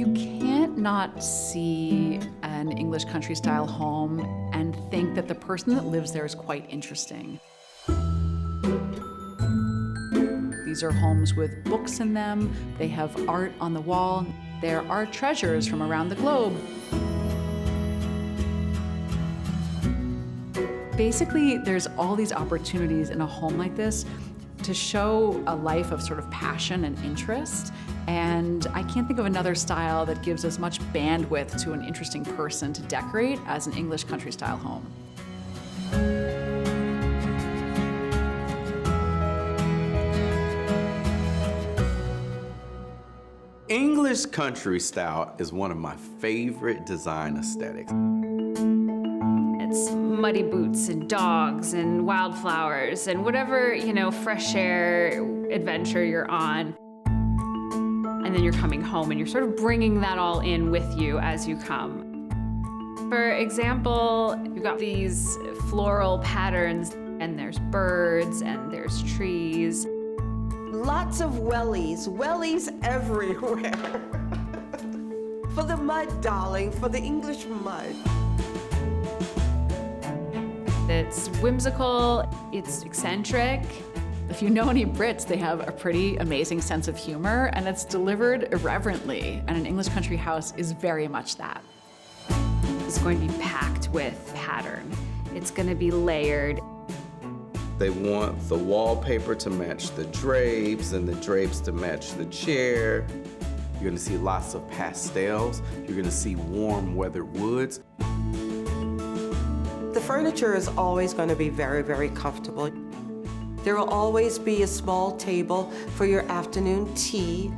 You can't not see an English country-style home and think that the person that lives there is quite interesting. These are homes with books in them. They have art on the wall. There are treasures from around the globe. Basically, there's all these opportunities in a home like this to show a life of sort of passion and interest. And I can't think of another style that gives as much bandwidth to an interesting person to decorate as an English country-style home. English country style is one of my favorite design aesthetics. It's muddy boots and dogs and wildflowers and whatever, fresh air adventure you're on. And then you're coming home and you're sort of bringing that all in with you as you come. For example, you've got these floral patterns and there's birds and there's trees. Lots of wellies everywhere. For the mud, darling, for the English mud. It's whimsical, it's eccentric. If you know any Brits, they have a pretty amazing sense of humor, and it's delivered irreverently, and an English country house is very much that. It's going to be packed with pattern. It's going to be layered. They want the wallpaper to match the drapes and the drapes to match the chair. You're gonna see lots of pastels. You're gonna see warm weathered woods. The furniture is always going to be very, very comfortable. There will always be a small table for your afternoon tea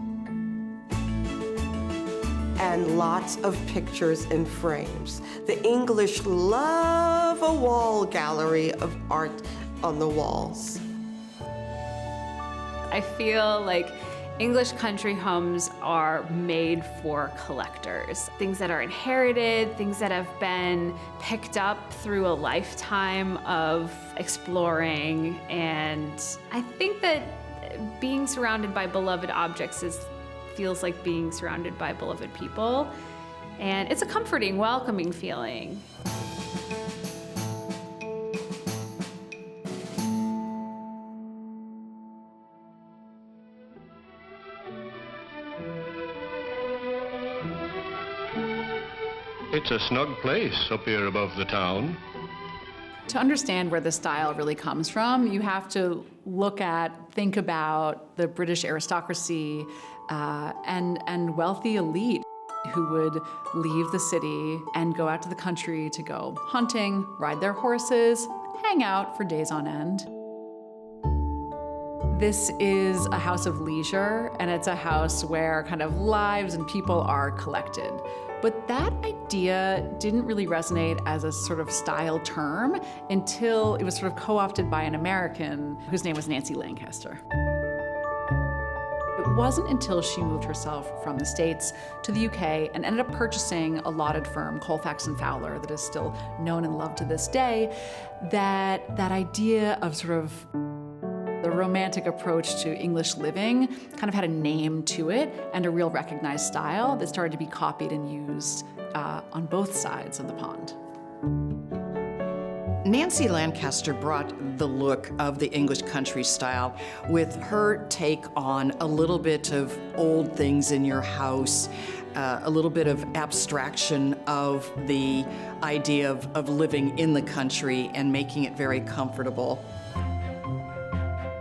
and lots of pictures in frames. The English love a wall gallery of art on the walls. I feel like English country homes are made for collectors. Things that are inherited, things that have been picked up through a lifetime of exploring. And I think that being surrounded by beloved objects feels like being surrounded by beloved people. And it's a comforting, welcoming feeling. It's a snug place up here above the town. To understand where the style really comes from, you have to think about the British aristocracy and wealthy elite who would leave the city and go out to the country to go hunting, ride their horses, hang out for days on end. This is a house of leisure, and it's a house where kind of lives and people are collected. But that idea didn't really resonate as a sort of style term until it was sort of co-opted by an American whose name was Nancy Lancaster. It wasn't until she moved herself from the States to the UK and ended up purchasing a lauded firm, Colfax and Fowler, that is still known and loved to this day, that idea of sort of the romantic approach to English living kind of had a name to it and a real recognized style that started to be copied and used on both sides of the pond. Nancy Lancaster brought the look of the English country style with her take on a little bit of old things in your house, a little bit of abstraction of the idea of living in the country and making it very comfortable.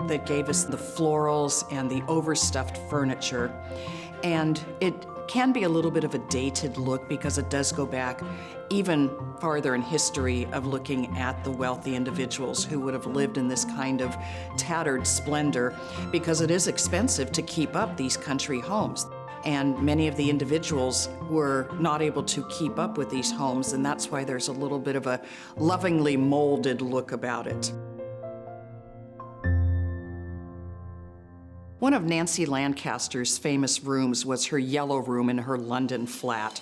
That gave us the florals and the overstuffed furniture. And it can be a little bit of a dated look because it does go back even farther in history of looking at the wealthy individuals who would have lived in this kind of tattered splendor, because it is expensive to keep up these country homes. And many of the individuals were not able to keep up with these homes, and that's why there's a little bit of a lovingly molded look about it. One of Nancy Lancaster's famous rooms was her yellow room in her London flat.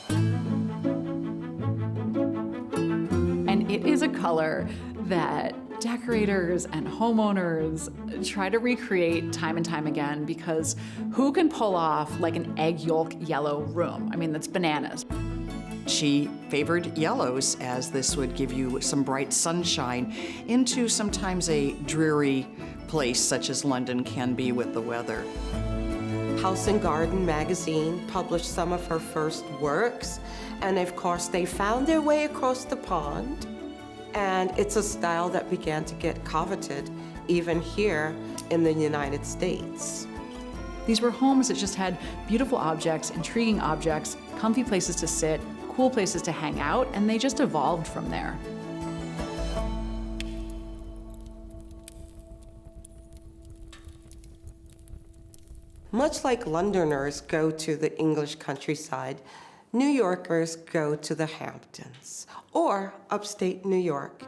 And it is a color that decorators and homeowners try to recreate time and time again, because who can pull off like an egg yolk yellow room? I mean, that's bananas. She favored yellows, as this would give you some bright sunshine into sometimes a dreary place such as London can be with the weather. House and Garden magazine published some of her first works, and of course they found their way across the pond, and it's a style that began to get coveted even here in the United States. These were homes that just had beautiful objects, intriguing objects, comfy places to sit, cool places to hang out, and they just evolved from there. Much like Londoners go to the English countryside, New Yorkers go to the Hamptons or upstate New York.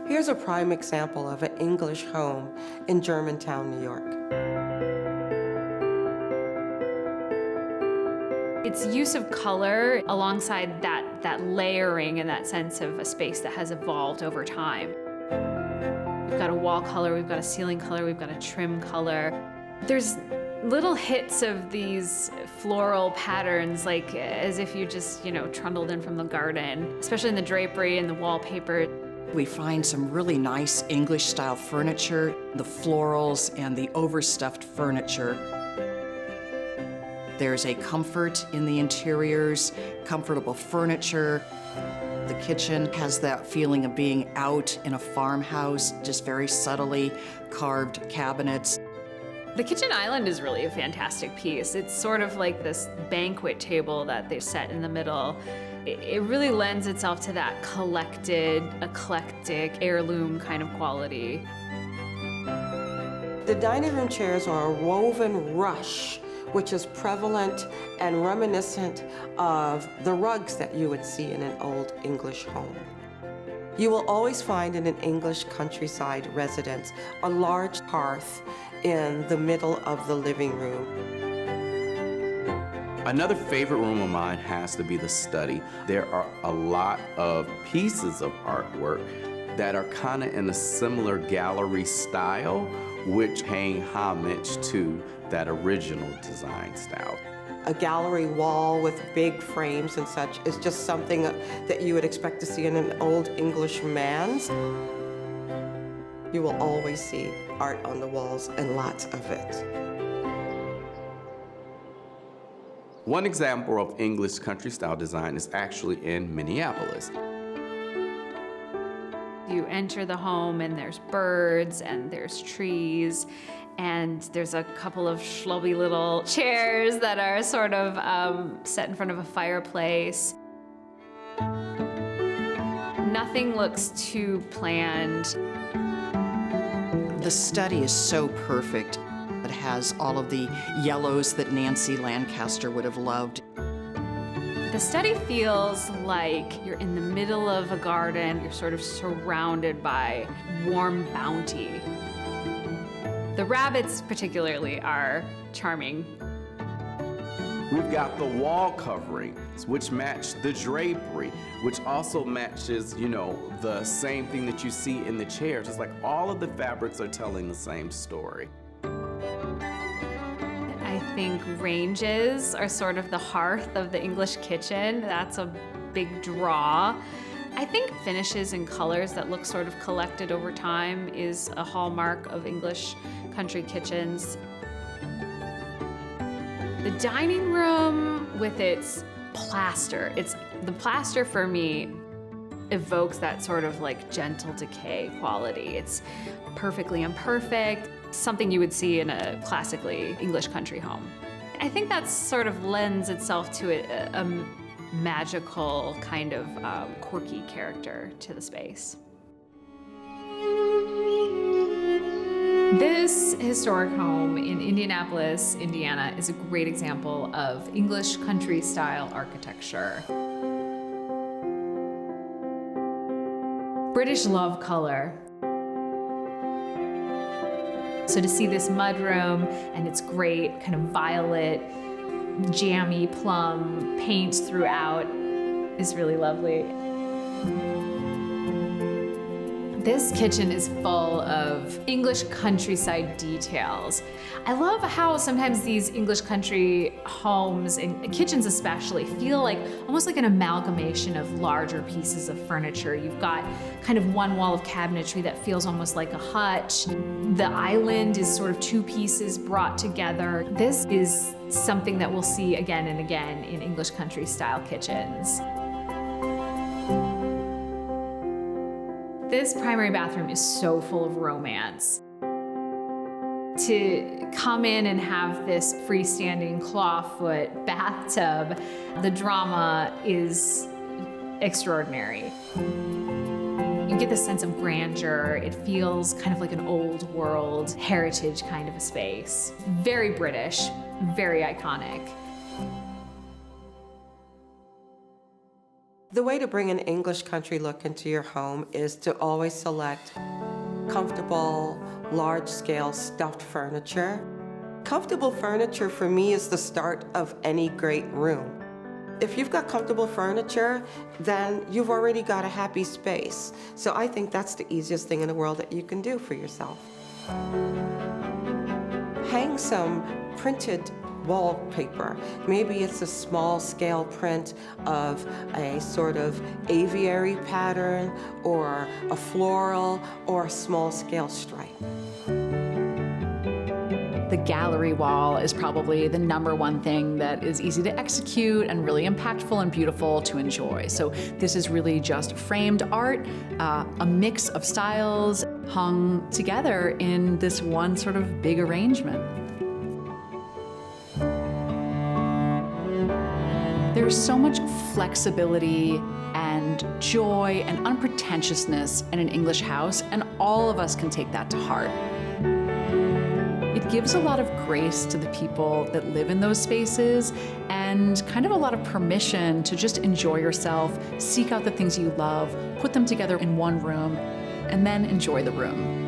Here's a prime example of an English home in Germantown, New York. Its use of color alongside that layering and that sense of a space that has evolved over time. We've got a wall color, we've got a ceiling color, we've got a trim color. There's little hits of these floral patterns, like as if you just, trundled in from the garden, especially in the drapery and the wallpaper. We find some really nice English-style furniture, the florals and the overstuffed furniture. There's a comfort in the interiors, comfortable furniture. The kitchen has that feeling of being out in a farmhouse, just very subtly carved cabinets. The kitchen island is really a fantastic piece. It's sort of like this banquet table that they set in the middle. It really lends itself to that collected, eclectic, heirloom kind of quality. The dining room chairs are a woven rush, which is prevalent and reminiscent of the rugs that you would see in an old English home. You will always find in an English countryside residence a large hearth in the middle of the living room. Another favorite room of mine has to be the study. There are a lot of pieces of artwork that are kind of in a similar gallery style, which paying homage to that original design style. A gallery wall with big frames and such is just something that you would expect to see in an old English manse. You will always see art on the walls, and lots of it. One example of English country style design is actually in Minneapolis. You enter the home and there's birds and there's trees and there's a couple of schlubby little chairs that are sort of set in front of a fireplace. Nothing looks too planned. The study is so perfect. It has all of the yellows that Nancy Lancaster would have loved. The study feels like you're in the middle of a garden. You're sort of surrounded by warm bounty. The rabbits particularly are charming. We've got the wall coverings, which match the drapery, which also matches, the same thing that you see in the chairs. It's like all of the fabrics are telling the same story. I think ranges are sort of the hearth of the English kitchen. That's a big draw. I think finishes and colors that look sort of collected over time is a hallmark of English country kitchens. The dining room with its plaster, the plaster for me evokes that sort of like gentle decay quality. It's perfectly imperfect, something you would see in a classically English country home. I think that sort of lends itself to a magical kind of quirky character to the space. This historic home in Indianapolis, Indiana, is a great example of English country-style architecture. British love color. So to see this mudroom and its great kind of violet, jammy plum paint throughout is really lovely. This kitchen is full of English countryside details. I love how sometimes these English country homes, and kitchens especially, feel like almost like an amalgamation of larger pieces of furniture. You've got kind of one wall of cabinetry that feels almost like a hutch. The island is sort of two pieces brought together. This is something that we'll see again and again in English country style kitchens. This primary bathroom is so full of romance. To come in and have this freestanding clawfoot bathtub, the drama is extraordinary. You get the sense of grandeur. It feels kind of like an old world heritage kind of a space. Very British, very iconic. The way to bring an English country look into your home is to always select comfortable, large-scale stuffed furniture. Comfortable furniture for me is the start of any great room. If you've got comfortable furniture, then you've already got a happy space. So I think that's the easiest thing in the world that you can do for yourself. Hang some printed wallpaper. Maybe it's a small scale print of a sort of aviary pattern or a floral or a small scale stripe. The gallery wall is probably the #1 thing that is easy to execute and really impactful and beautiful to enjoy. So this is really just framed art, a mix of styles hung together in this one sort of big arrangement. There's so much flexibility and joy and unpretentiousness in an English house, and all of us can take that to heart. It gives a lot of grace to the people that live in those spaces and kind of a lot of permission to just enjoy yourself, seek out the things you love, put them together in one room, and then enjoy the room.